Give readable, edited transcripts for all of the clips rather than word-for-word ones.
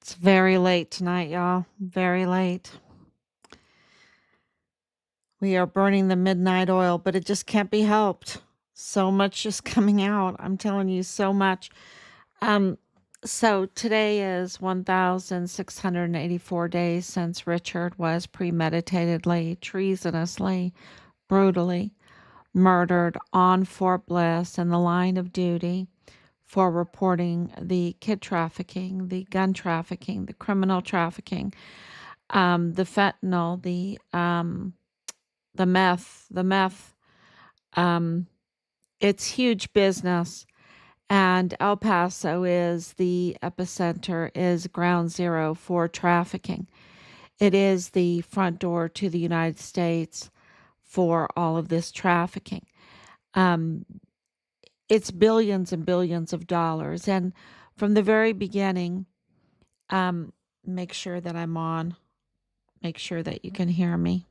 It's very late tonight, y'all. Very late. We are burning the midnight oil, but it just can't be helped. So much is coming out. I'm telling you, so much. Um, so today is 1,684 days since Richard was premeditatedly, treasonously, brutally murdered on Fort Bliss in the line of duty for reporting the kid trafficking, the gun trafficking, the criminal trafficking, the fentanyl, the meth. Um, it's huge business, and El Paso is the epicenter, is ground zero for trafficking. It is the front door to the United States for all of this trafficking. Um, it's billions and billions of dollars, and from the very beginning, um, make sure that I'm on. Make sure that you can hear me.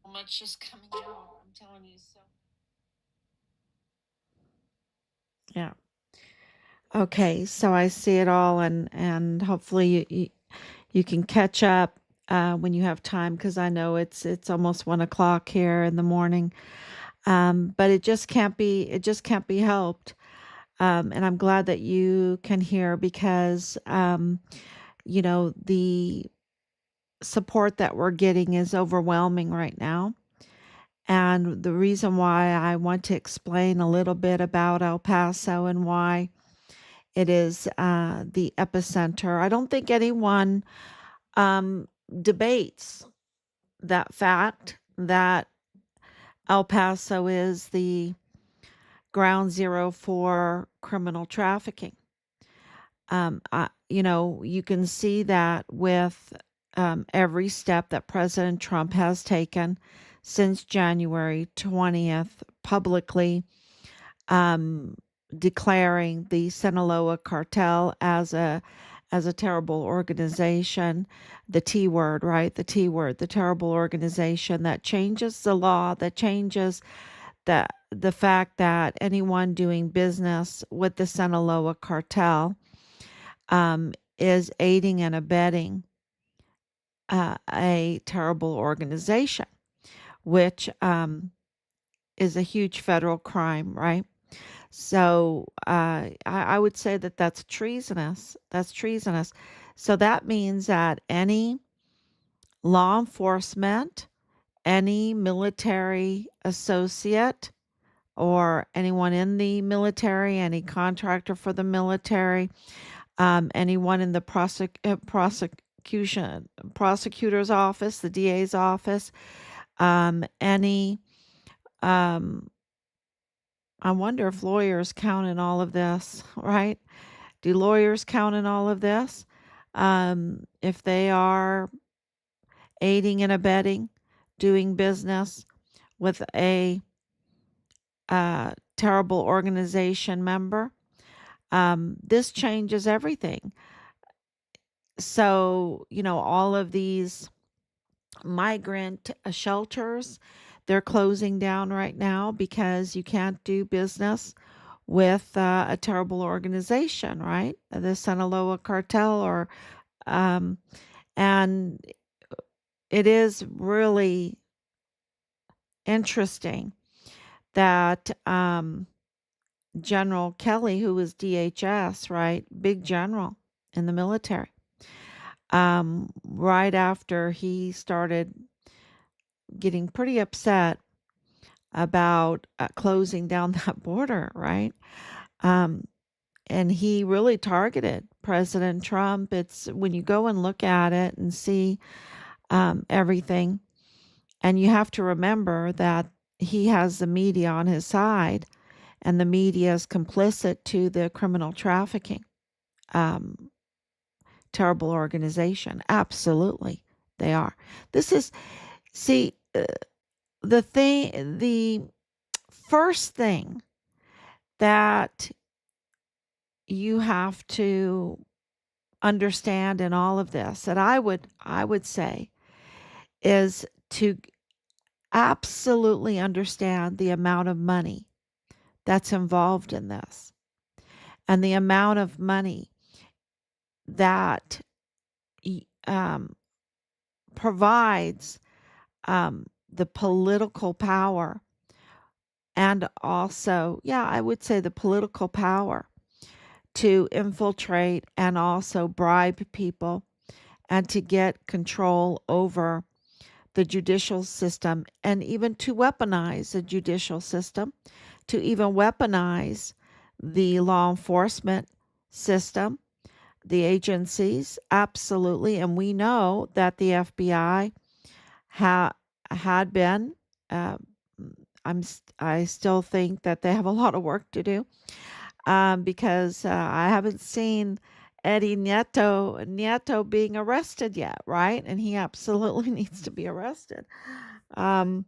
So much is coming out. I'm telling you so. Yeah. Okay, so I see it all, and hopefully you can catch up when you have time, because I know it's almost 1 o'clock here in the morning. But it just can't be helped. And I'm glad that you can hear, because the support that we're getting is overwhelming right now. And the reason why I want to explain a little bit about El Paso and why it is the epicenter. I don't think anyone um, debates that fact that El Paso is the ground zero for criminal trafficking. You can see that with every step that President Trump has taken since January 20th, publicly um, declaring the Sinaloa cartel as a terrible organization, the T word, right? The T word, the terrible organization that changes the law, that changes the fact that anyone doing business with the Sinaloa cartel is aiding and abetting a terrible organization, which is a huge federal crime, right? So I would say that that's treasonous. That's treasonous. So that means that any law enforcement, any military associate, or anyone in the military, any contractor for the military, anyone in the prosecutor's office, the DA's office, any um, I wonder if lawyers count in all of this, right? Do lawyers count in all of this? If they are aiding and abetting, doing business with a terrible organization member, this changes everything. So, all of these migrant shelters, they're closing down right now because you can't do business with a terrible organization, right? The Sinaloa cartel, um, and it is really interesting that General Kelly, who was DHS, right, big general in the military, right after he started getting pretty upset about closing down that border, right? Um, and he really targeted President Trump. It's when you go and look at it and see everything, and you have to remember that he has the media on his side, and the media is complicit to the criminal trafficking. Um, Terrible organization. Absolutely, they are. This is, see, the first thing that you have to understand in all of this, that I would say, is to absolutely understand the amount of money that's involved in this. and the amount of money that provides the political power, and also, yeah, I would say the political power to infiltrate and also bribe people and to get control over the judicial system, and even to weaponize the judicial system, to even weaponize the law enforcement system, the agencies, absolutely. And we know that the FBI ha- had been. Uh, I still think that they have a lot of work to do, because I haven't seen Eddie Nieto being arrested yet, right? And he absolutely needs to be arrested. Um,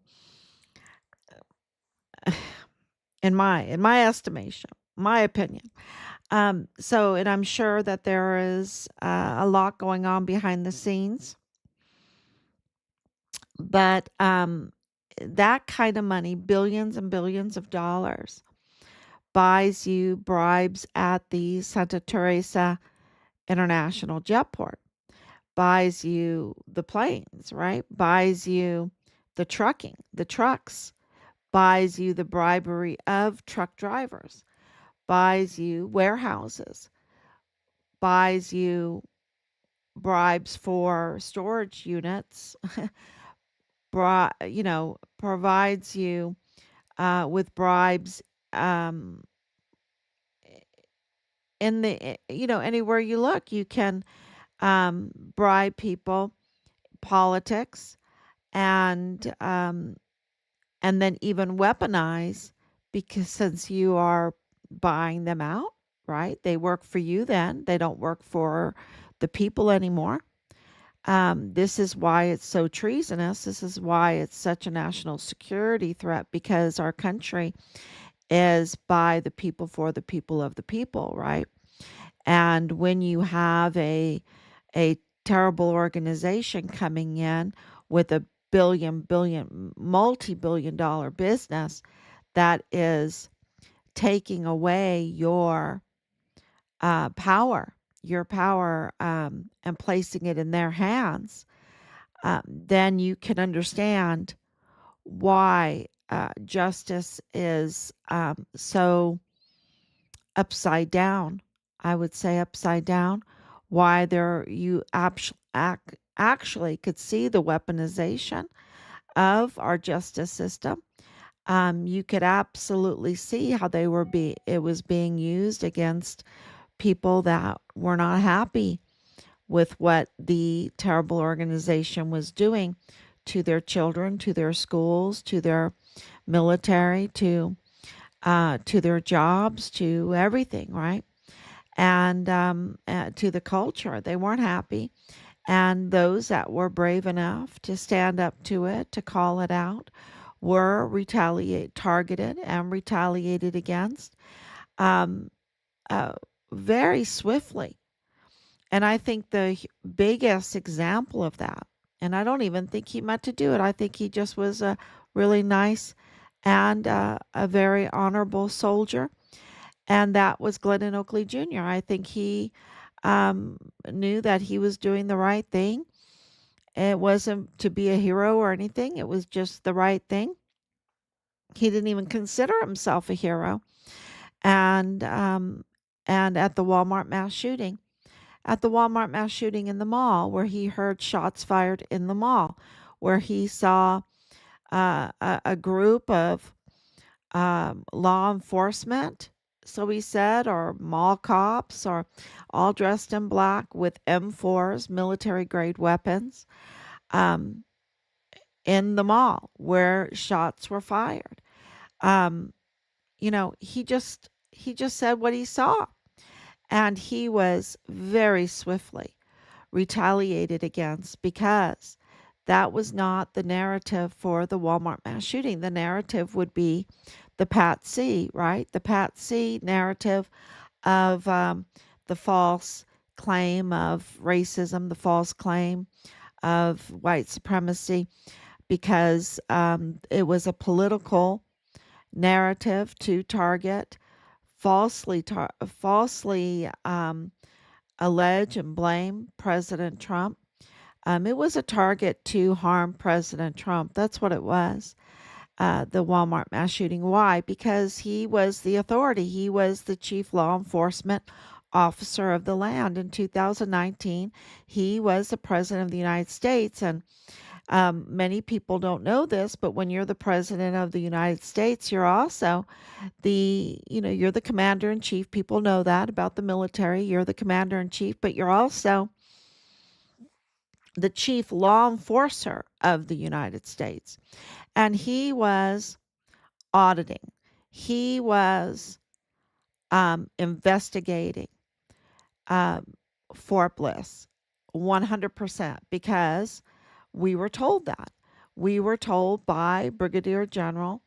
in my estimation, my opinion. So, and I'm sure that there is a lot going on behind the scenes, but that kind of money, billions and billions of dollars, buys you bribes at the Santa Teresa International Jetport, buys you the planes, right? Buys you the trucks, buys you the bribery of truck drivers, buys you warehouses, buys you bribes for storage units, provides you with bribes um, anywhere you look, you can bribe people, politics, and then even weaponize, because since you are buying them out, right? They work for you then. They don't work for the people anymore. This is why it's so treasonous. This is why it's such a national security threat, because our country is by the people, for the people, of the people, right? And when you have a terrible organization coming in with a multi-billion dollar business that is taking away your power, and placing it in their hands, then you can understand why justice is so upside down. I would say upside down. Why there you actually could see the weaponization of our justice system. You could absolutely see how it was being used against people that were not happy with what the terrible organization was doing to their children, to their schools, to their military, to their jobs, to everything, right? And to the culture. They weren't happy. And those that were brave enough to stand up to it, to call it out, were targeted and retaliated against, um, uh, very swiftly. And I think the biggest example of that, and I don't even think he meant to do it, I think he just was a really nice and a very honorable soldier, and that was Glennon Oakley Jr. I think he knew that he was doing the right thing. It wasn't to be a hero or anything, it was just the right thing. He didn't even consider himself a hero. And at the Walmart mass shooting in the mall, where he heard shots fired in the mall, where he saw a group of law enforcement, so he said, or mall cops, or all dressed in black with M4s, military grade weapons, um, in the mall where shots were fired. Um, he just said what he saw, and he was very swiftly retaliated against, because that was not the narrative for the Walmart mass shooting. The narrative would be the Pat C, right? The Pat C narrative of the false claim of racism, the false claim of white supremacy, because it was a political narrative to target falsely allege and blame President Trump. It was a target to harm President Trump. That's what it was. The Walmart mass shooting. Why? Because he was the authority. He was the chief law enforcement officer of the land. In 2019, he was the president of the United States. And many people don't know this, but when you're the president of the United States, you're also you're the commander in chief. People know that about the military. You're the commander in chief, but you're also the chief law enforcer of the United States. And he was auditing, he was investigating um, Fort Bliss 100% because we were told that. We were told by Brigadier General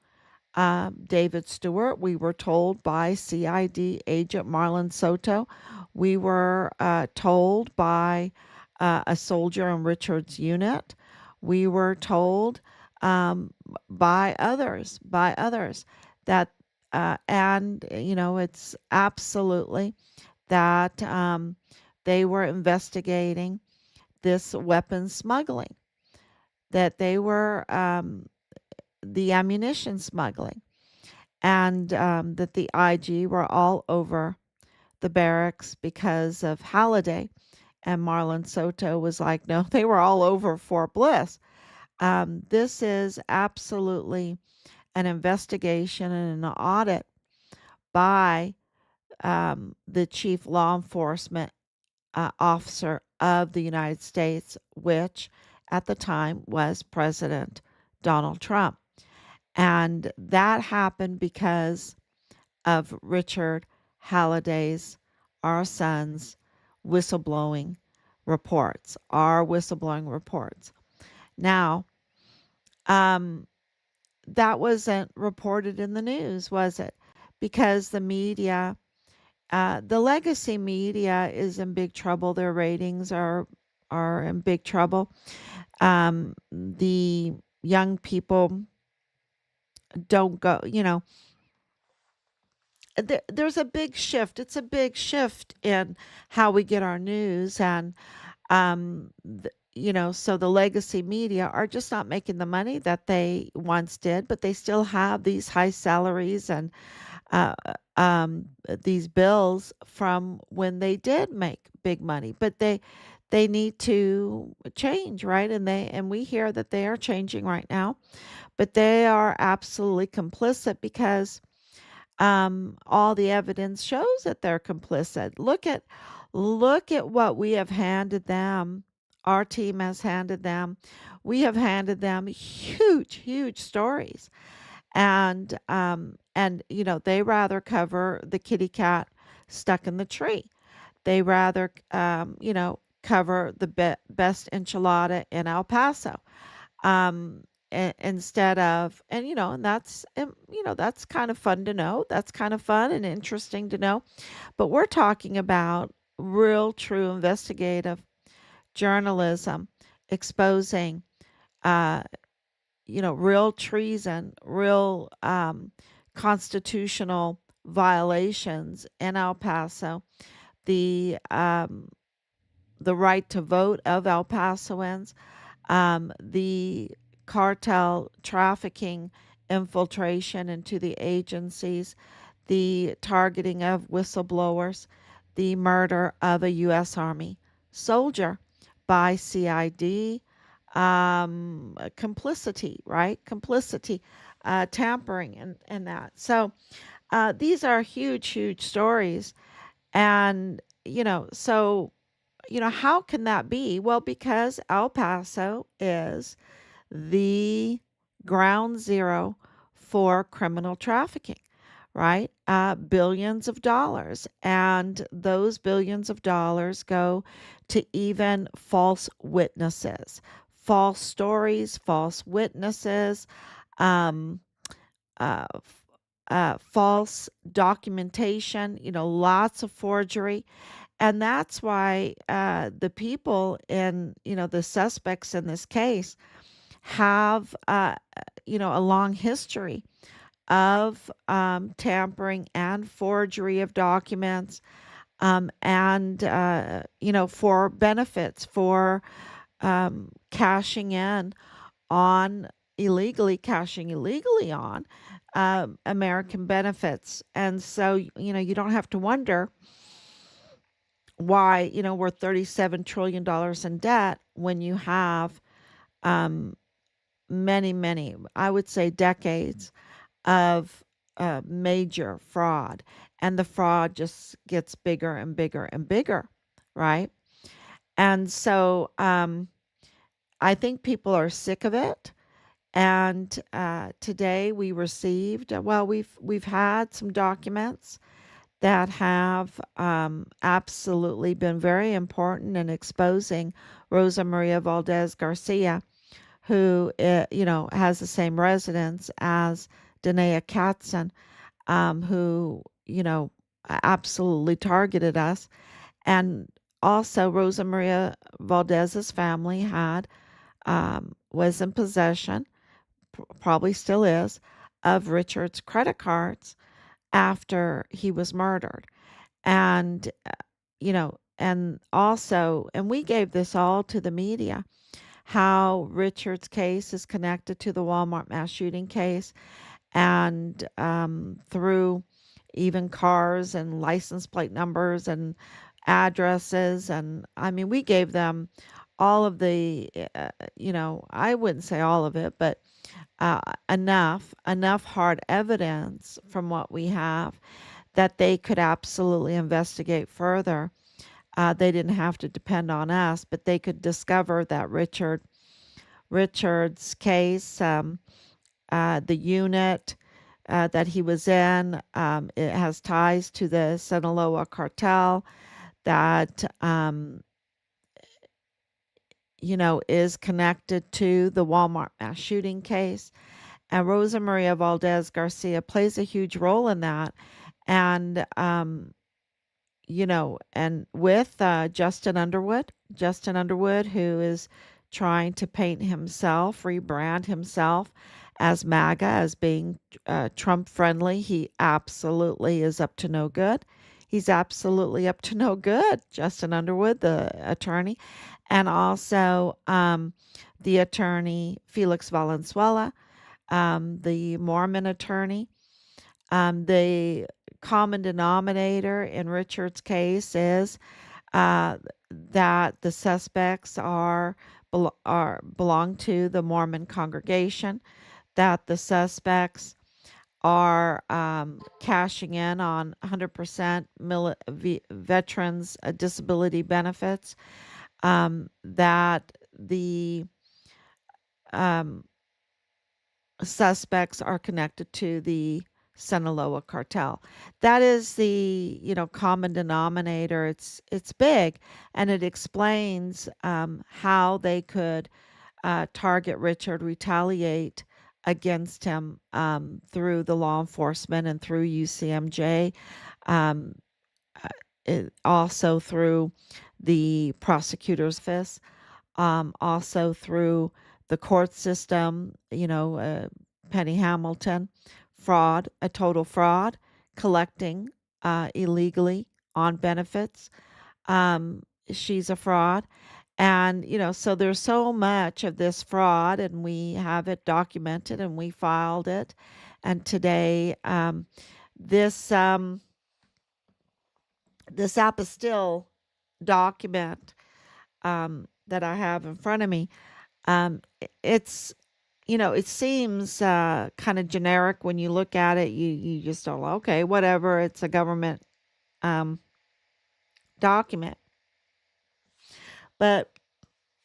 David Stewart. We were told by CID agent Marlon Soto. We were told by a soldier in Richard's unit. We were told um, by others that, and it's absolutely that they were investigating this weapon smuggling, that they were the ammunition smuggling, and that the IG were all over the barracks because of Halliday. And Marlon Soto was like, no, they were all over Fort Bliss. This is absolutely an investigation and an audit by the chief law enforcement officer of the United States, which at the time was President Donald Trump. And that happened because of Richard Halliday's, our son's, whistleblowing our whistleblowing reports. Now, um, that wasn't reported in the news, was it? Because the legacy media is in big trouble. Their ratings are in big trouble. The young people don't go. There's a big shift. It's a big shift in how we get our news, and so the legacy media are just not making the money that they once did, but they still have these high salaries and uh, these bills from when they did make big money. But they need to change, right? And we hear that they are changing right now, but they are absolutely complicit because all the evidence shows that they're complicit. Look at what we have handed them. Our team has handed them. We have handed them huge, huge stories, and they rather cover the kitty cat stuck in the tree. They rather cover the best enchilada in El Paso, instead of, and that's kind of fun to know. That's kind of fun and interesting to know. But we're talking about real, true investigative journalism exposing, uh, real treason, real constitutional violations in El Paso, the um, the right to vote of El Pasoans, the cartel trafficking infiltration into the agencies, the targeting of whistleblowers, the murder of a U.S. Army soldier by CID, complicity, right? Complicity, tampering, and that. So these are huge, huge stories. And, how can that be? Well, because El Paso is the ground zero for criminal trafficking, right? Billions of dollars. And those billions of dollars go to even false witnesses, false stories, false witnesses, um, false documentation, lots of forgery. And that's why the people the suspects in this case have, a long history of tampering and forgery of documents, and for benefits, for cashing in on cashing illegally on American benefits. And so, you don't have to wonder why, we're $37 trillion in debt when you have um, many, many, I would say decades of major fraud. And the fraud just gets bigger and bigger and bigger, right? And so I think people are sick of it. And today we received, well, we've had some documents that have absolutely been very important in exposing Rosa Maria Valdez Garcia, who has the same residence as Danae Katzen, who absolutely targeted us. And also, Rosa Maria Valdez's family was in possession, probably still is, of Richard's credit cards after he was murdered. And, and also, and we gave this all to the media, how Richard's case is connected to the Walmart mass shooting case, and through even cars and license plate numbers and addresses. And I mean, we gave them all of the, I wouldn't say all of it, but enough hard evidence from what we have that they could absolutely investigate further. They didn't have to depend on us, but they could discover that Richard's case, the unit that he was in, it has ties to the Sinaloa cartel that is connected to the Walmart mass shooting case. And Rosa Maria Valdez Garcia plays a huge role in that. And and with Justin Underwood, who is trying to paint himself, rebrand himself as MAGA, as being Trump friendly. He absolutely is up to no good. He's absolutely up to no good, Justin Underwood, the attorney, and also the attorney Felix Valenzuela, the Mormon attorney. The common denominator in Richard's case is uh, that the suspects belong to the Mormon congregation, that the suspects are cashing in on 100% veterans disability benefits, that the um, suspects are connected to the Sinaloa cartel. That is the common denominator. It's big, and it explains how they could target Richard, retaliate against him through the law enforcement and through UCMJ, um, also through the prosecutor's office, also through the court system, Penny Hamilton, fraud, a total fraud, collecting illegally on benefits. She's a fraud. And, so there's so much of this fraud, and we have it documented and we filed it. And today, this, this apostille document that I have in front of me, it's, it seems kind of generic when you look at it. You just don't, okay, whatever. It's a government um, document. But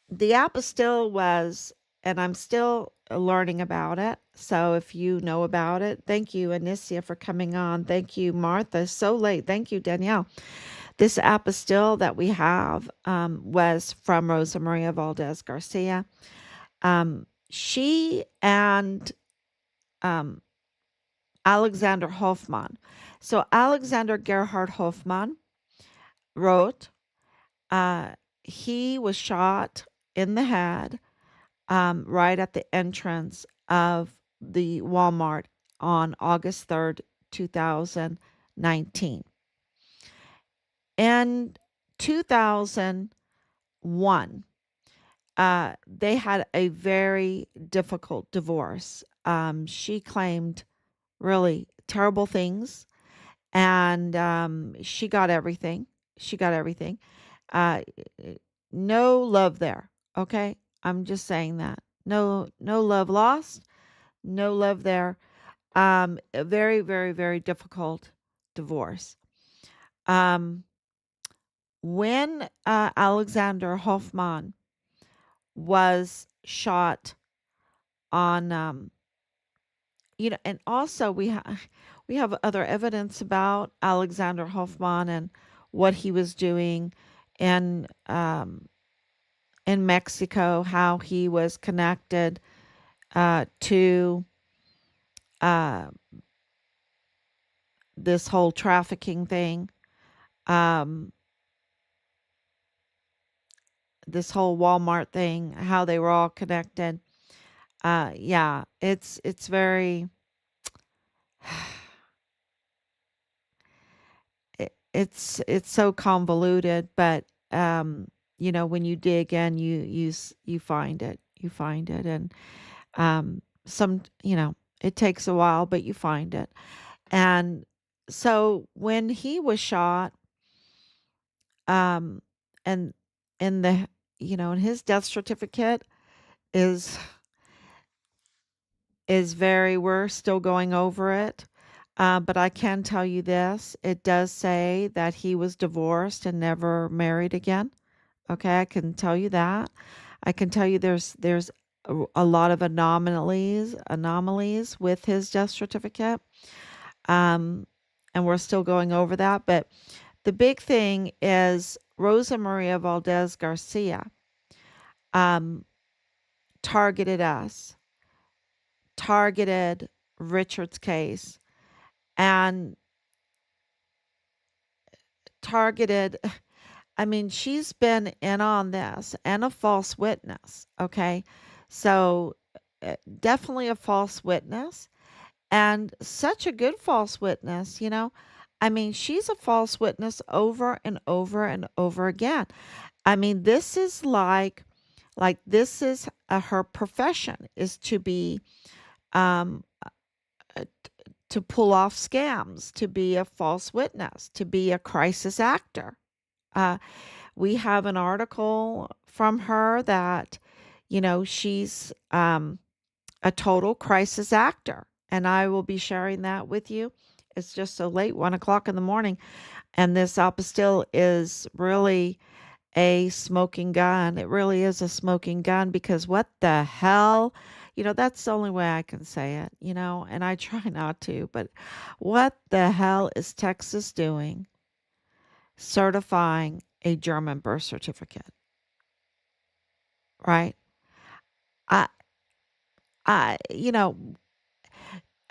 the apostille was, and I'm still learning about it. So if you know about it, thank you, Anicia, for coming on. Thank you, Martha. So late. Thank you, Danielle. This apostille that we have was from Rosa Maria Valdez Garcia. She and um, Alexander Hoffman. So Alexander Gerhard Hoffman wrote, uh, he was shot in the head right at the entrance of the Walmart on August 3rd, 2019. In 2001, they had a very difficult divorce. She claimed really terrible things, and she got everything. She got everything. Uh, no love there. Okay, I'm just saying that. No, no love lost. No love there. A very, very, very difficult divorce. Um, when Alexander Hoffman was shot on, and also we have other evidence about Alexander Hoffman and what he was doing in Mexico, how he was connected to uh, this whole trafficking thing, um, this whole Walmart thing, how they were all connected. Yeah, it's very it's so convoluted, but when you dig in, you find it, and it takes a while, but you find it. And so when he was shot, um, and in the in his death certificate is very, we're still going over it. But I can tell you this, it does say that he was divorced and never married again. Okay, I can tell you that. I can tell you there's a lot of anomalies with his death certificate. Um, and we're still going over that. But the big thing is Rosa Maria Valdez Garcia um, targeted us, targeted Richard's case, and targeted. I mean, she's been in on this and a false witness. Okay. So, definitely a false witness, and such a good false witness. I mean, she's a false witness over and over and over again. I mean, this is like this is her profession, is to be um to pull off scams, to be a false witness, to be a crisis actor. Uh, we have an article from her that, she's a total crisis actor. And I will be sharing that with you. It's just so late, 1 o'clock in the morning. And this apostille is really a smoking gun. It really is a smoking gun, because what the hell? That's the only way I can say it, and I try not to, but what the hell is Texas doing certifying a German birth certificate, right? I, a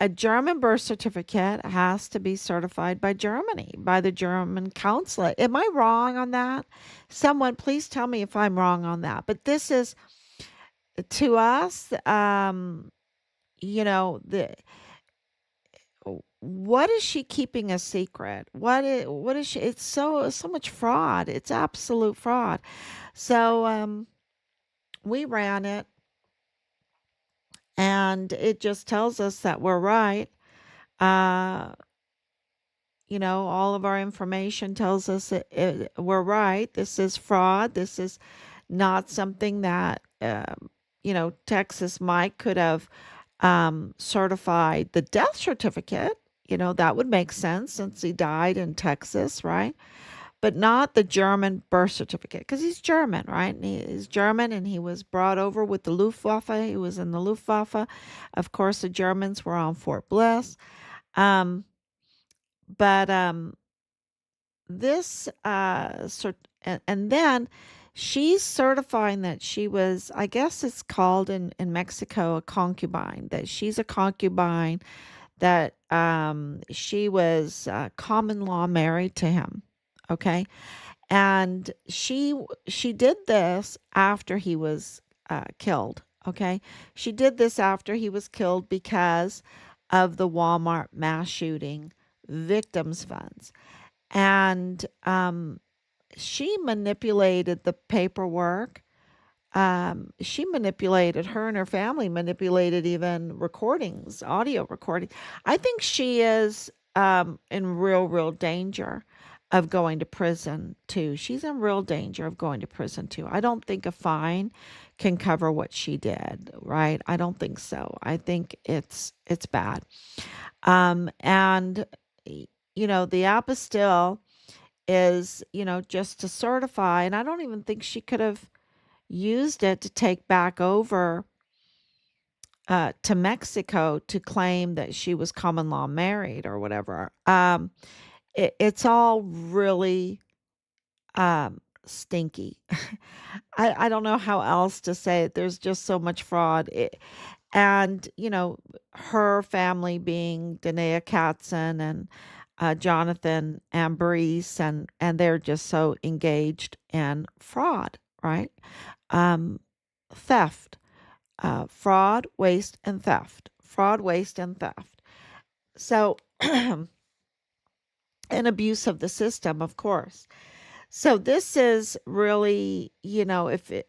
German birth certificate has to be certified by Germany, by the German consulate. Am I wrong on that? Someone, please tell me if I'm wrong on that. But this is, to us, the what is she keeping a secret? What is she? It's so much fraud. It's absolute fraud. So we ran it, and it just tells us that we're right. Uh, all of our information tells us we're right. This is fraud. This is not something that, Texas Mike could have certified the death certificate. That would make sense since he died in Texas, right? But not the German birth certificate, because he's German, right? And he's German, and he was brought over with the Luftwaffe. He was in the Luftwaffe. Of course, the Germans were on Fort Bliss. Um, but this and then she's certifying that she was, I guess it's called in Mexico, a concubine, that she's a concubine, that she was common law married to him. Okay. And she did this after he was killed. Okay. She did this after he was killed because of the Walmart mass shooting victims' funds. And she manipulated the paperwork. She manipulated, her and her family manipulated even recordings, audio recording. I think she is in real danger of going to prison too. She's in real danger of going to prison too. I don't think a fine can cover what she did, right? I don't think so. I think it's bad. And the apostille is, just to certify, and I don't even think she could have used it to take back over to Mexico to claim that she was common law married or whatever. It's all really stinky. I don't know how else to say it. There's just so much fraud. And, her family being Danae Katzen and Jonathan Ambrose, and they're just so engaged in fraud, right? Um, Theft, fraud, waste, and theft. Fraud, waste, and theft. So, an abuse of the system, of course. So this is really, if it,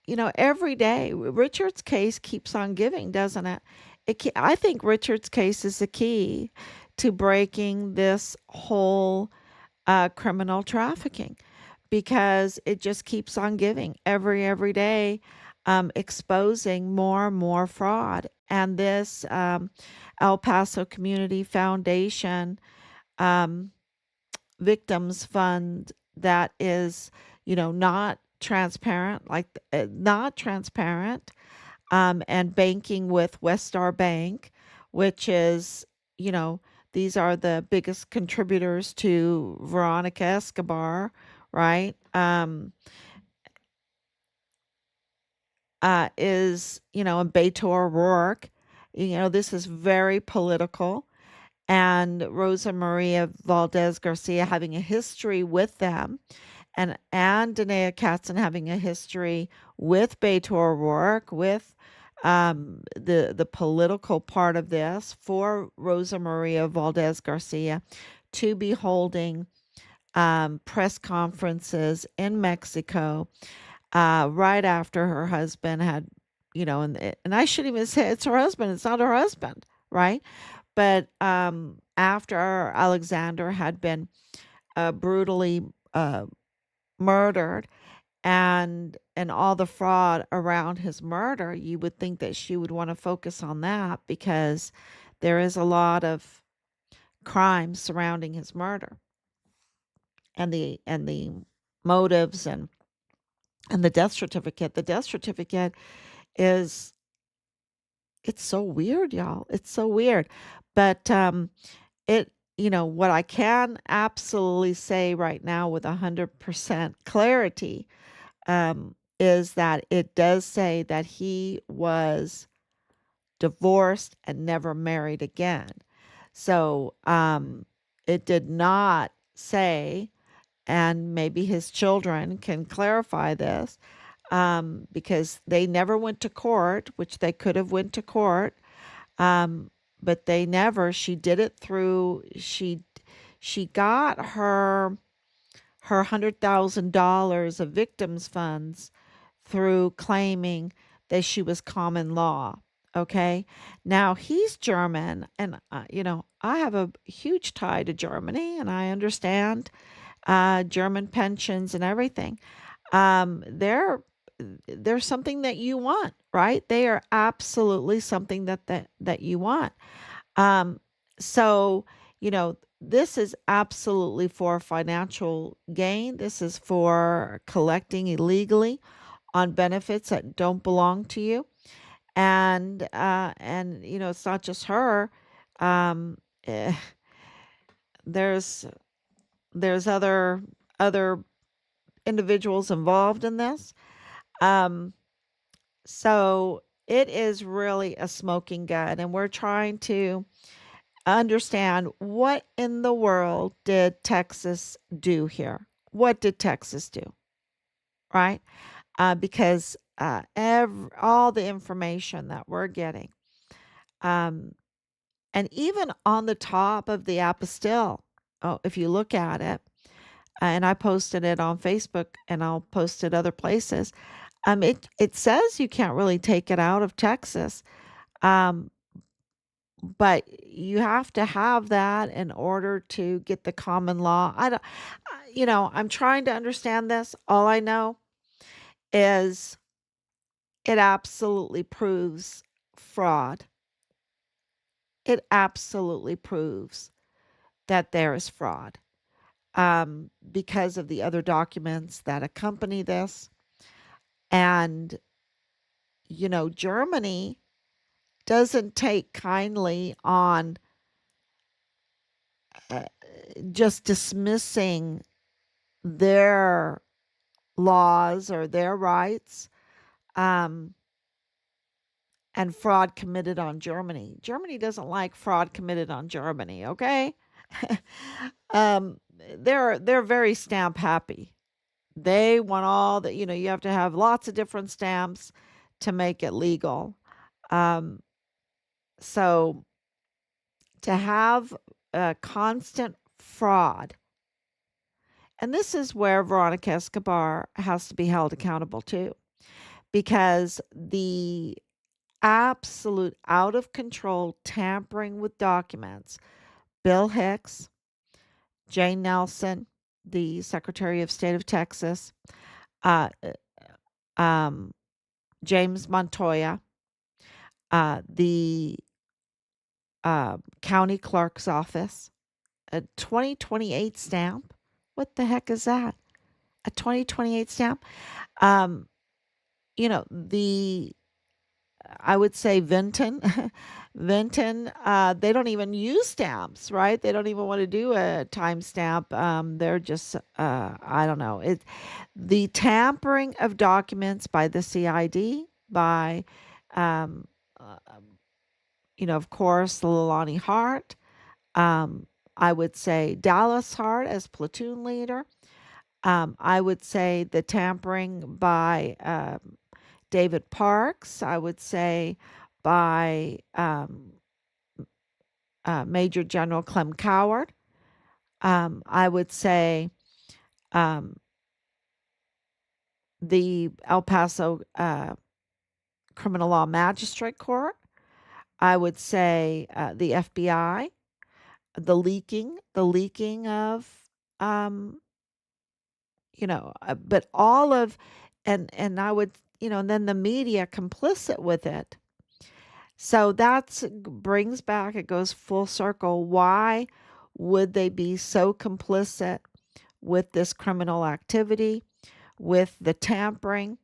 every day, Richard's case keeps on giving, doesn't it? I think Richard's case is the key to breaking this whole criminal trafficking because it just keeps on giving every day, exposing more and more fraud. And this El Paso Community Foundation um, Victims Fund that is, not transparent, like not transparent, and banking with Westar Bank, which is, you know, these are the biggest contributors to Veronica Escobar, right? Is, and Beto O'Rourke. This is very political. And Rosa Maria Valdez Garcia having a history with them, and Danae Katzen having a history with Beto O'Rourke, with the political part of this for Rosa Maria Valdez Garcia to be holding press conferences in Mexico right after her husband had, and I shouldn't even say it's her husband, it's not her husband, right? But after Alexander had been brutally murdered, and all the fraud around his murder, you would think that she would want to focus on that because there is a lot of crime surrounding his murder and the motives and the death certificate. The death certificate is it's so weird, y'all. It's so weird. But what I can absolutely say right now with 100% clarity is that it does say that he was divorced and never married again. So it did not say, and maybe his children can clarify this, because they never went to court, which they could have went to court, um, but they never. She did it through she got her $100,000 of victims funds through claiming that she was common law. Okay. Now he's German, and I have a huge tie to Germany, and I understand German pensions and everything. They're something that you want, right? They are absolutely something that you want. Um, so, this is absolutely for financial gain. This is for collecting illegally on benefits that don't belong to you. And it's not just her. Um, eh, there's there's other individuals involved in this. Um, so it is really a smoking gun, and we're trying to understand what in the world did Texas do here? What did Texas do? Right? Because all the information that we're getting, um, And even on the top of the apostille, oh, if you look at it, and I posted it on Facebook and I'll post it other places. It says you can't really take it out of Texas, um, but you have to have that in order to get the common law. I'm trying to understand this. All I know is it absolutely proves fraud. It absolutely proves that there is fraud, because of the other documents that accompany this. And, Germany doesn't take kindly on uh, just dismissing their laws or their rights, um, and fraud committed on Germany. Germany doesn't like fraud committed on Germany, okay? um, they're very stamp happy. They want all that, you have to have lots of different stamps to make it legal. Um, so to have a constant fraud, and this is where Veronica Escobar has to be held accountable too, because the absolute out of control tampering with documents, Bill Hicks, Jane Nelson, the Secretary of State of Texas, uh, um, James Montoya, the county clerk's office, a 2028 stamp. What the heck is that? A 2028 stamp? Um, the I would say Vinton, Vinton, they don't even use stamps, right? They don't even want to do a timestamp. They're just, I don't know. The tampering of documents by the CID, by, um, uh, of course, the Leilani Hart. Um, I would say Dallas Hart as platoon leader. I would say the tampering by David Parks. I would say by Major General Clem Coward. I would say um, the El Paso Criminal Law Magistrate Court. I would say the FBI, the leaking of, um, but all of, and I would, and then the media complicit with it. So that's brings back, it goes full circle. Why would they be so complicit with this criminal activity, with the tampering,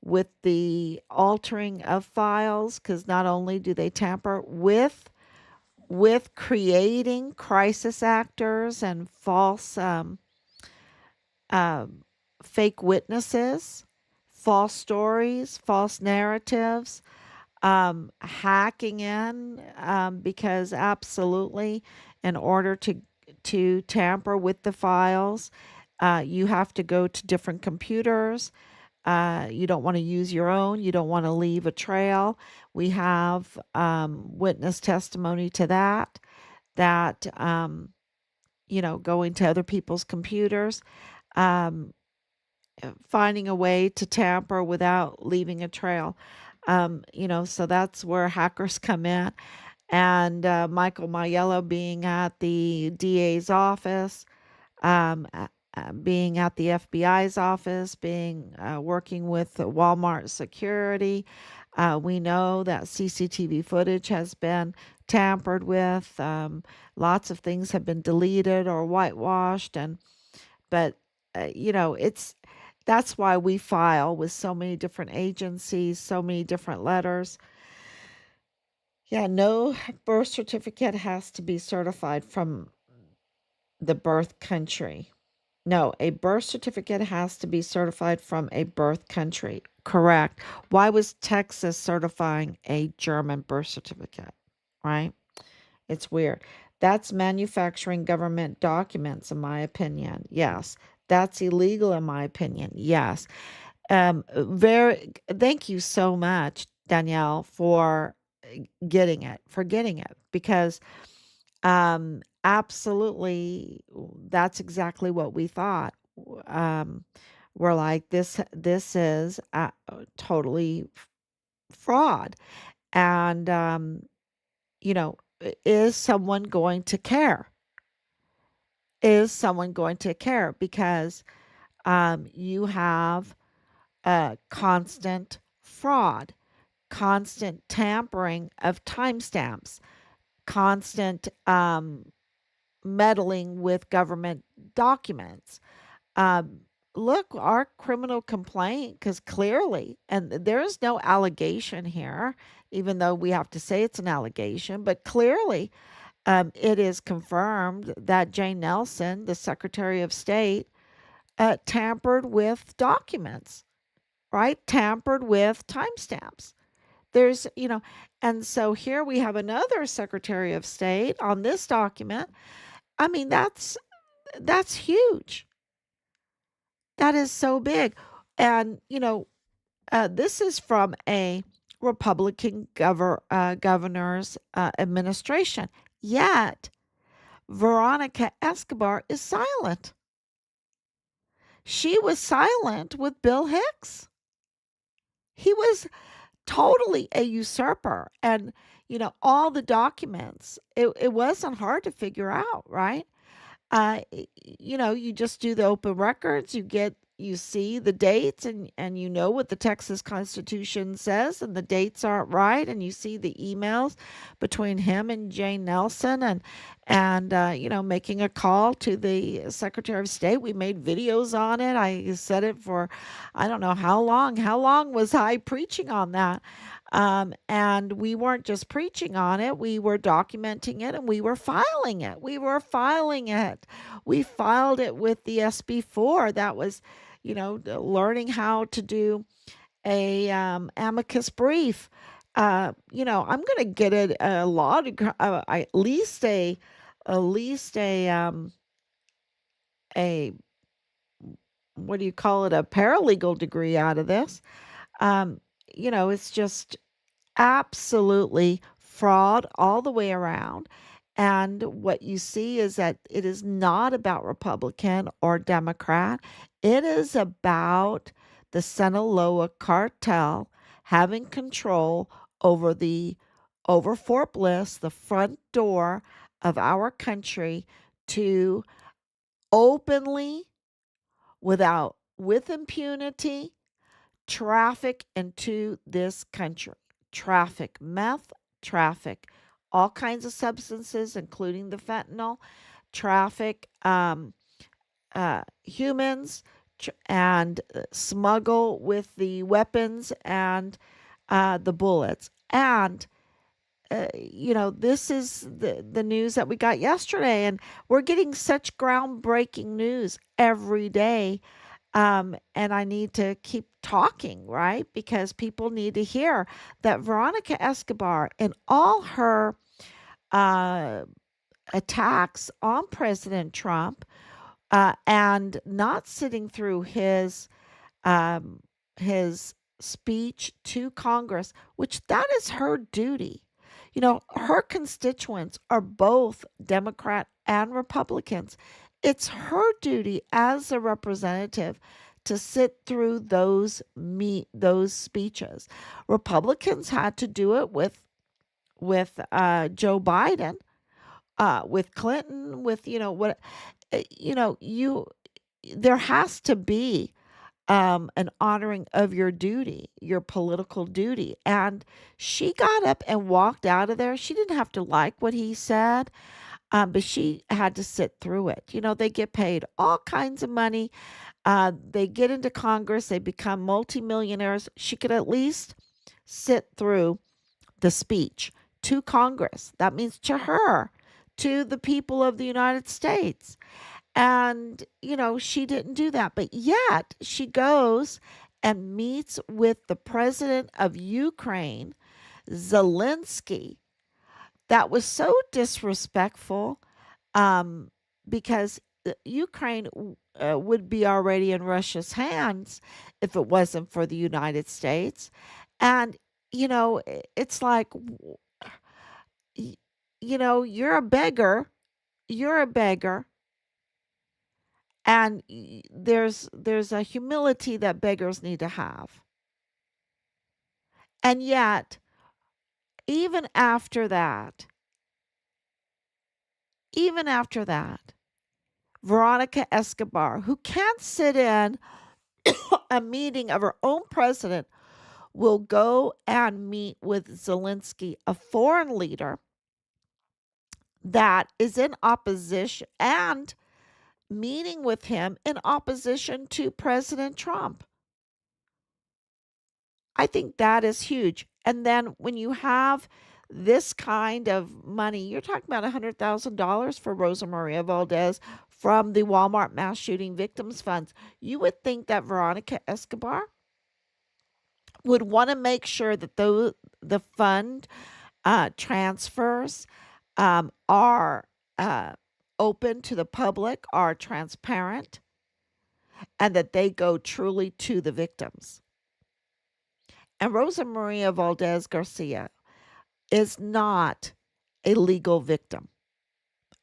with the altering of files? Because not only do they tamper with creating crisis actors and false um, fake witnesses, false stories, false narratives, hacking in, because absolutely, in order to tamper with the files, you have to go to different computers. You don't want to use your own. You don't want to leave a trail. We have witness testimony to that. That going to other people's computers, um, finding a way to tamper without leaving a trail. So that's where hackers come in. And Michael Maiello being at the DA's office, being at the FBI's office, being working with Walmart security. We know that CCTV footage has been tampered with. Lots of things have been deleted or whitewashed, but it's that's why we file with so many different agencies, so many different letters. Yeah, no birth certificate has to be certified from the birth country. No, a birth certificate has to be certified from a birth country. Correct. Why was Texas certifying a German birth certificate? Right? It's weird. That's manufacturing government documents, in my opinion. Yes. That's illegal, in my opinion. Yes. Very. Thank you so much, Danielle, for forgetting it, because absolutely, that's exactly what we thought. Um, we're like, this is totally fraud, and you know, is someone going to care? Is someone going to care? Because you have constant fraud, constant tampering of timestamps, constant meddling with government documents. Um, Look, our criminal complaint, because clearly, and there is no allegation here, even though we have to say it's an allegation, but clearly it is confirmed that Jane Nelson, the Secretary of State, tampered with documents, right? Tampered with timestamps. And so here we have another Secretary of State on this document. I mean, that's huge. That is so big. And, this is from a Republican governor's administration. Yet, Veronica Escobar is silent. She was silent with Bill Hicks. He was totally a usurper. And, all the documents, it wasn't hard to figure out, right? You just do the open records, you see the dates, and you know what the Texas Constitution says, and the dates aren't right, and you see the emails between him and Jane Nelson, and making a call to the Secretary of State. We made videos on it. I said it for I don't know how long. How long was I preaching on that? And we weren't just preaching on it, we were documenting it, and we were filing it. We were filing it. We filed it with the SB4. That was, learning how to do a amicus brief. I'm going to get it a law degree, at least a what do you call it, a paralegal degree out of this. Um, it's just absolutely fraud all the way around. And what you see is that it is not about Republican or Democrat. It is about the Sinaloa cartel having control over Fort Bliss, the front door of our country, to openly, with impunity, traffic into this country. Traffic meth, traffic all kinds of substances, including the fentanyl, traffic humans, and smuggle with the weapons and the bullets. And this is the news that we got yesterday, and we're getting such groundbreaking news every day. And I need to keep talking, right? Because people need to hear that Veronica Escobar and all her uh, attacks on President Trump, and not sitting through um, his speech to Congress, which that is her duty. Her constituents are both Democrat and Republicans. It's her duty as a representative to sit through those speeches. Republicans had to do it with Joe Biden, with Clinton, with what you there has to be an honoring of your duty, your political duty. And she got up and walked out of there. She didn't have to like what he said, but she had to sit through it. They get paid all kinds of money. They get into Congress, they become multimillionaires. She could at least sit through the speech to Congress. That means to her, to the people of the United States. And, she didn't do that. But yet she goes and meets with the president of Ukraine, Zelensky. That was so disrespectful, um, because Ukraine would be already in Russia's hands if it wasn't for the United States. And it's like, y- you're a beggar. You're a beggar, and there's a humility that beggars need to have. And yet, even after that, even after that, Veronica Escobar, who can't sit in a meeting of her own president, will go and meet with Zelensky, a foreign leader that is in opposition, and meeting with him in opposition to President Trump. I think that is huge. And then when you have this kind of money, you're talking about $100,000 for Rosa Maria Valdez from the Walmart mass shooting victims funds. You would think that Veronica Escobar would want to make sure that the fund transfers are open to the public, are transparent, and that they go truly to the victims. And Rosa Maria Valdez Garcia is not a legal victim.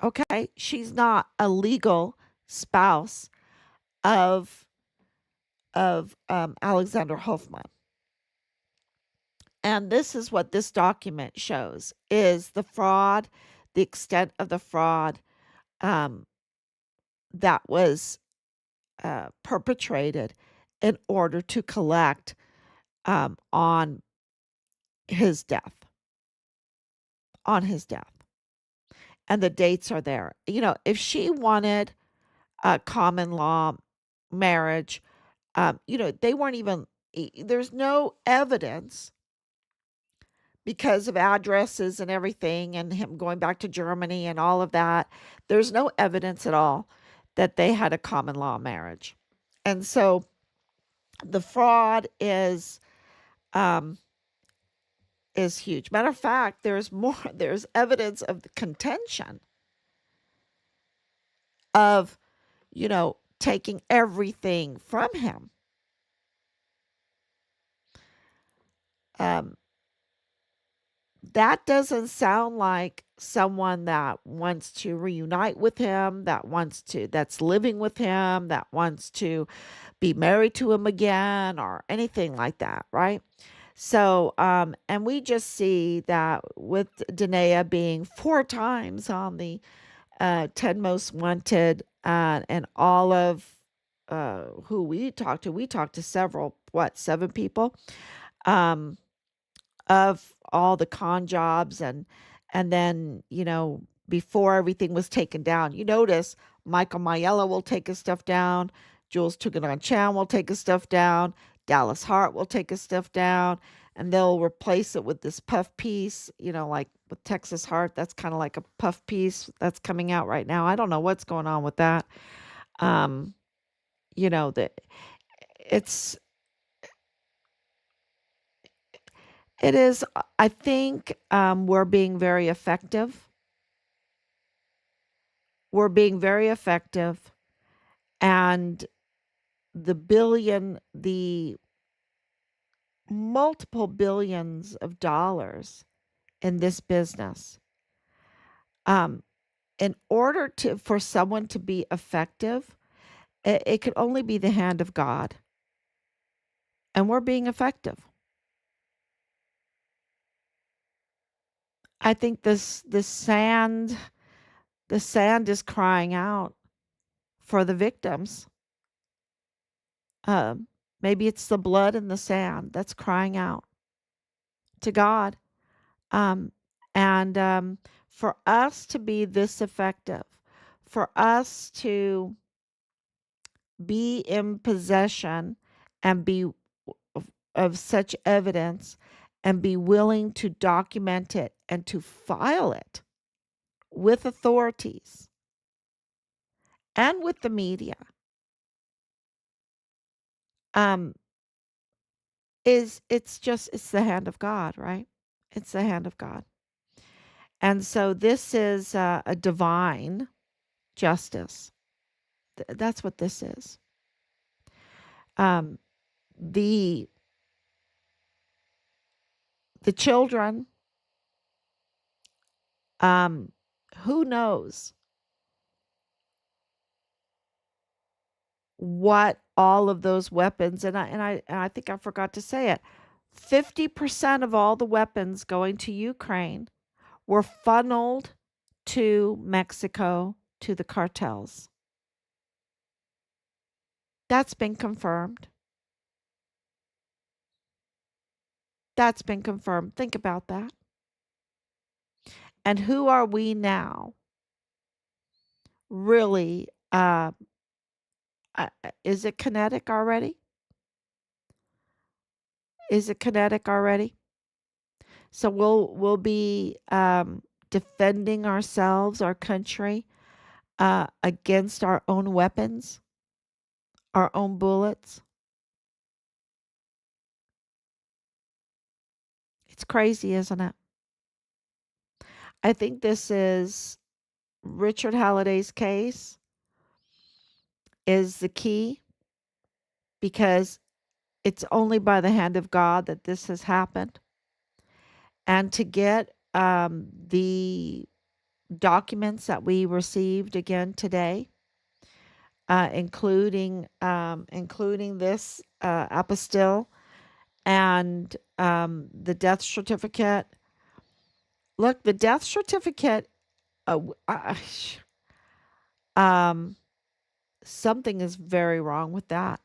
Okay? She's not a legal spouse of Alexander Hoffman. And this is what this document shows is the fraud, the extent of the fraud um, that was perpetrated in order to collect on his death, on his death. And the dates are there. If she wanted a common law marriage, they weren't even, there's no evidence because of addresses and everything and him going back to Germany and all of that. There's no evidence at all that they had a common law marriage. And so the fraud um, is huge. Matter of fact, there's evidence of the contention of, taking everything from him. Um, that doesn't sound like someone that wants to reunite with him, that's living with him, that wants to be married to him again or anything like that, right? So, and we just see that with Danae being 4 times on the 10 most wanted, and all of who we talked to several, what, 7 people, um, of all the con jobs, and then, before everything was taken down. You notice Michael Mayella will take his stuff down, Jules Tuganon Chan will take his stuff down, Dallas Hart will take his stuff down, and they'll replace it with this puff piece, like with Texas Heart. That's kind of like a puff piece that's coming out right now. I don't know what's going on with that. Um, that it's it is. I think we're being very effective. We're being very effective, and the multiple billions of dollars in this business. Um, in order for someone to be effective, it could only be the hand of God, and we're being effective. I think the sand is crying out for the victims. Um, Maybe it's the blood in the sand that's crying out to God. Um, and For us to be this effective, for us to be in possession and be of such evidence and be willing to document it and to file it with authorities and with the media, um, it's the hand of God, right? It's the hand of God. And so this is a divine justice. That's what this is. Um, the The children, um, who knows what all of those weapons, and I think I forgot to say it. 50% of all the weapons going to Ukraine were funneled to Mexico to the cartels. That's been confirmed. That's been confirmed. Think about that. And who are we now really? Is it kinetic already? Is it kinetic already? So we'll be defending ourselves, our country, against our own weapons, our own bullets. It's crazy, isn't it? I think this is Richard Halliday's case is the key because it's only by the hand of God that this has happened. And to get the documents that we received again today, including this apostille and the death certificate. Look, the death certificate. Uh, um, something is very wrong with that.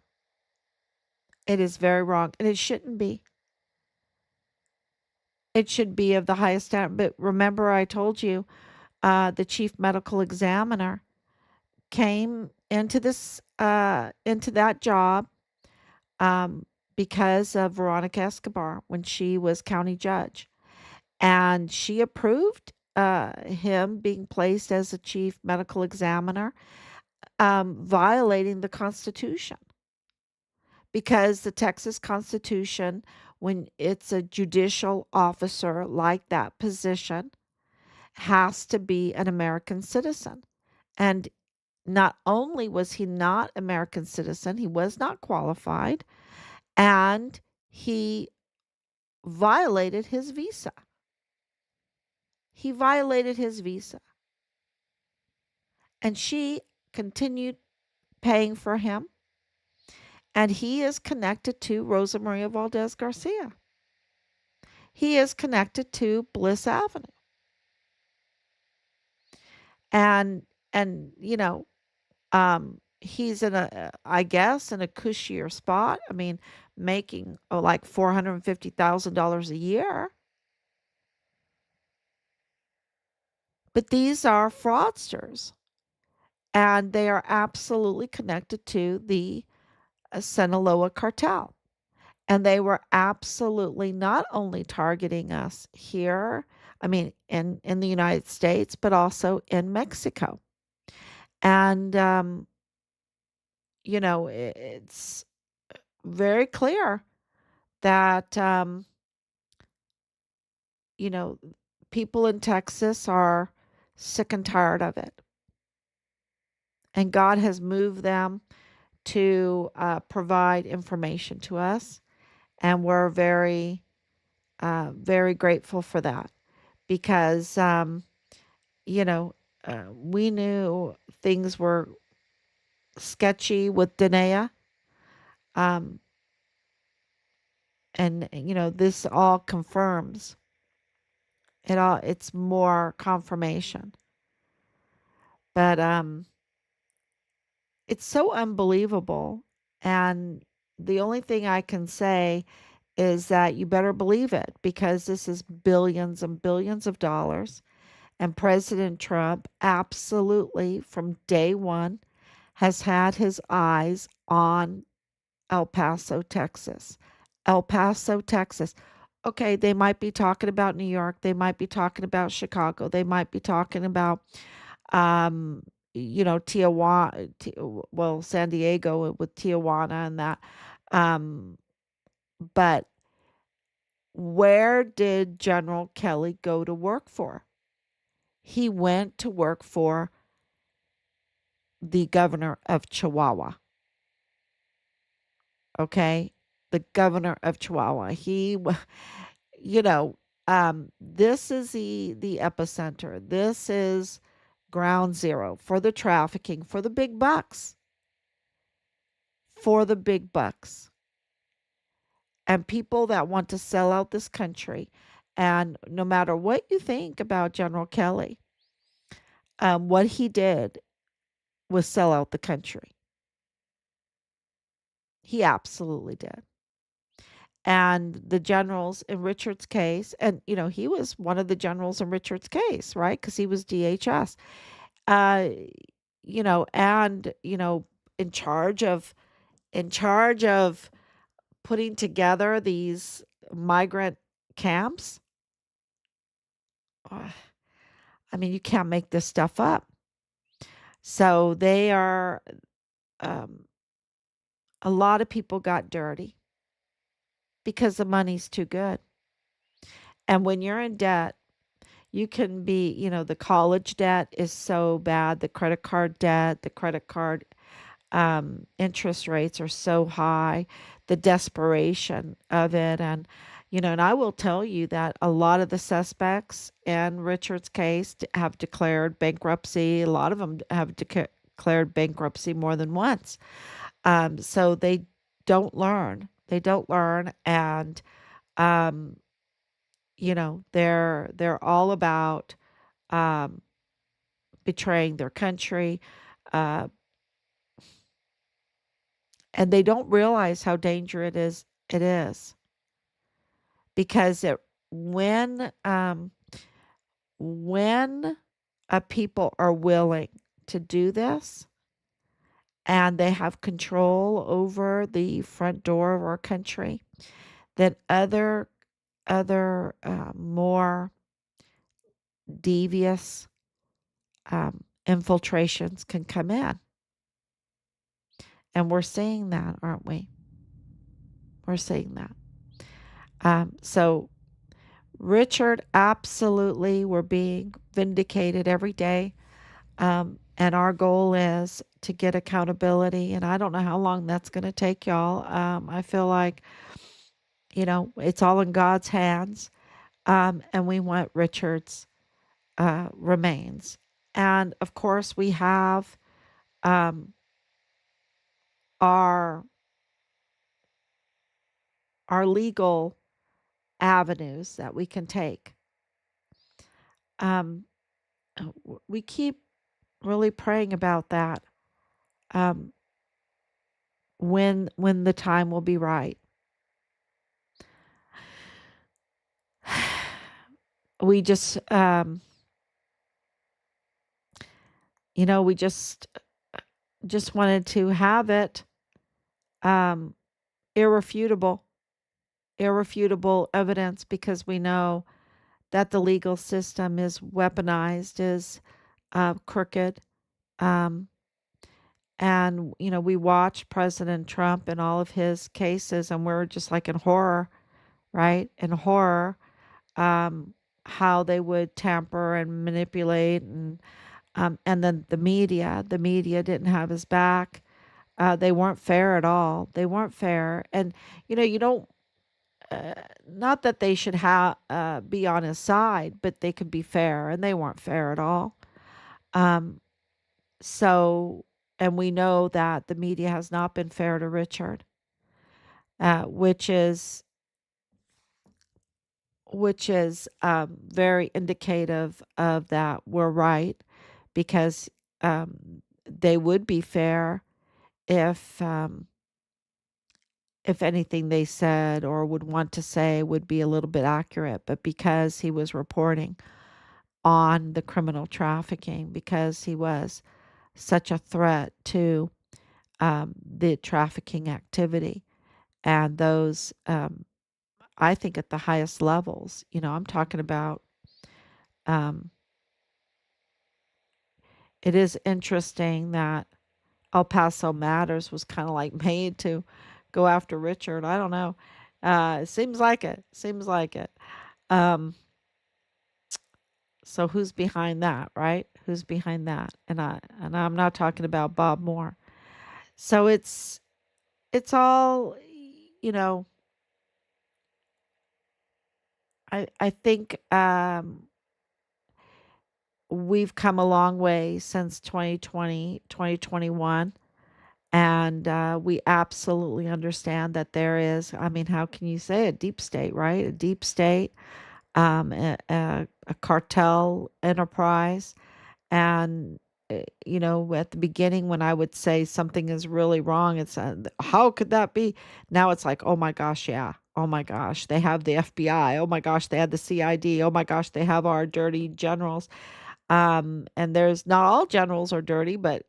It is very wrong, and it shouldn't be. It should be of the highest standard. But remember, I told you, the chief medical examiner came into that job um, because of Veronica Escobar when she was county judge, and she approved him being placed as a chief medical examiner, violating the Constitution because the Texas Constitution, when it's a judicial officer like that position, has to be an American citizen. And not only was he not American citizen, he was not qualified, and he violated his visa. He violated his visa. And she continued paying for him. And he is connected to Rosa Maria Valdez Garcia. He is connected to Bliss Avenue. And he's in a I guess in a cushier spot. I mean, making like $450,000 a year. But these are fraudsters, and they are absolutely connected to the Sinaloa cartel. And they were absolutely not only targeting us here, I mean, in the United States, but also in Mexico. And, it's very clear that, you know, people in Texas are sick and tired of it. And God has moved them to provide information to us. And we're very grateful for that because, you know, we knew things were sketchy with Danae. Um, and, this all confirms it's more confirmation. But it's so unbelievable. And the only thing I can say is that you better believe it because this is billions and billions of dollars. And President Trump absolutely, from day one, has had his eyes on El Paso, Texas. El Paso, Texas. Okay, they might be talking about New York. They might be talking about Chicago. They might be talking about, um, Tijuana, well, San Diego with Tijuana and that. Um, but where did General Kelly go to work for? He went to work for the governor of Chihuahua. Okay, the governor of Chihuahua. you know, this is the epicenter. This is ground zero for the trafficking, for the big bucks, for the big bucks, and people that want to sell out this country. And no matter what you think about General Kelly, what he did was sell out the country. He absolutely did. And the generals in Richard's case, and he was one of the generals in Richard's case, right? Because he was DHS. Uh, and in charge of putting together these migrant camps. Uh, I mean, you can't make this stuff up. So they are. Um, a lot of people got dirty because the money's too good. And when you're in debt, you can be, the college debt is so bad, the credit card debt, the credit card interest rates are so high, the desperation of it. And I will tell you that a lot of the suspects in Richard's case have declared bankruptcy. A lot of them have declared bankruptcy more than once. So they don't learn. They don't learn. And, um, they're all about um, betraying their country. Uh, and they don't realize how dangerous it is because when when people are willing to do this and they have control over the front door of our country, then other more devious infiltrations can come in. And we're seeing that, aren't we? We're seeing that. So Richard, absolutely, we're being vindicated every day. And our goal is to get accountability. And I don't know how long that's going to take, y'all. I feel like, it's all in God's hands. And we want Richard's remains. And of course, we have um, our our legal avenues that we can take. Um, we keep really praying about that. Um, when the time will be right. We just we just wanted to have it um irrefutable irrefutable evidence because we know that the legal system is weaponized, is crooked. um and we watch President Trump and all of his cases and we're just like in horror, right? In horror. um how they would tamper and manipulate, and then the media didn't have his back. They weren't fair at all. They weren't fair. And you don't uh, not that they should have be on his side, but they could be fair, and they weren't fair at all. Um, so, and we know that the media has not been fair to Richard, which is very indicative of that we're right, because they would be fair if anything they said or would want to say would be a little bit accurate. But because he was reporting on the criminal trafficking, because he was such a threat to the trafficking activity and those, I think at the highest levels, I'm talking about, um, it is interesting that El Paso Matters was kind of like made to go after Richard. I don't know. It seems like it. Seems like it. Um, so who's behind that, right? Who's behind that? And I'm not talking about Bob Moore. So it's all, you know, I think we've come a long way since 2020, 2021. And we absolutely understand that there is, I mean, how can you say a deep state, right? A deep state, a cartel enterprise. And, at the beginning, when I would say something is really wrong, it's how could that be? Now it's like, oh my gosh, yeah. Oh my gosh, they have the FBI. Oh my gosh, they have the CID. Oh my gosh, they have our dirty generals. And there's not all generals are dirty, but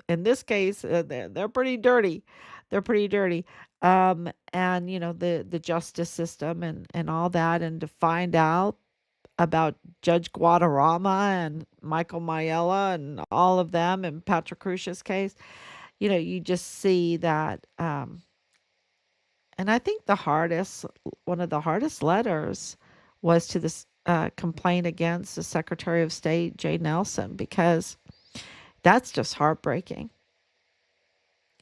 in this case, they're pretty dirty. They're pretty dirty. And the justice system and all that, and to find out about Judge Guadarrama and Michael Mayella and all of them and Patrick Crucia's case, you just see that. And I think one of the hardest letters was to this complaint against the Secretary of State, Jay Nelson, because that's just heartbreaking.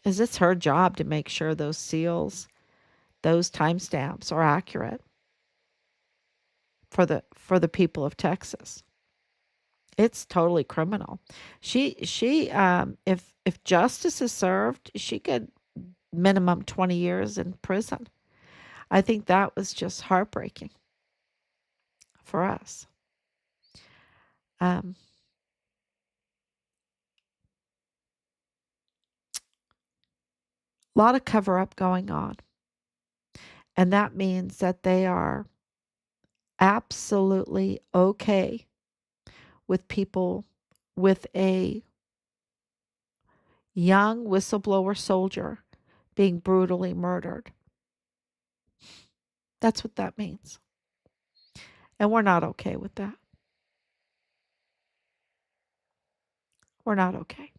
Is it's her job to make sure those seals, those timestamps are accurate for the people of Texas. It's totally criminal. If justice is served, she could minimum 20 years in prison. I think that was just heartbreaking for us. Um, a lot of cover up going on. And that means that they are absolutely okay with people, with a young whistleblower soldier being brutally murdered. That's what that means. And we're not okay with that. We're not okay.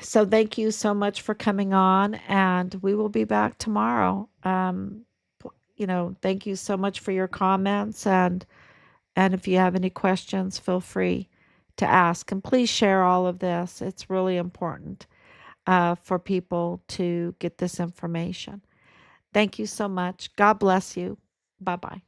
So thank you so much for coming on, and we will be back tomorrow. Thank you so much for your comments, and if you have any questions, feel free to ask. And please share all of this. It's really important for people to get this information. Thank you so much. God bless you. Bye bye.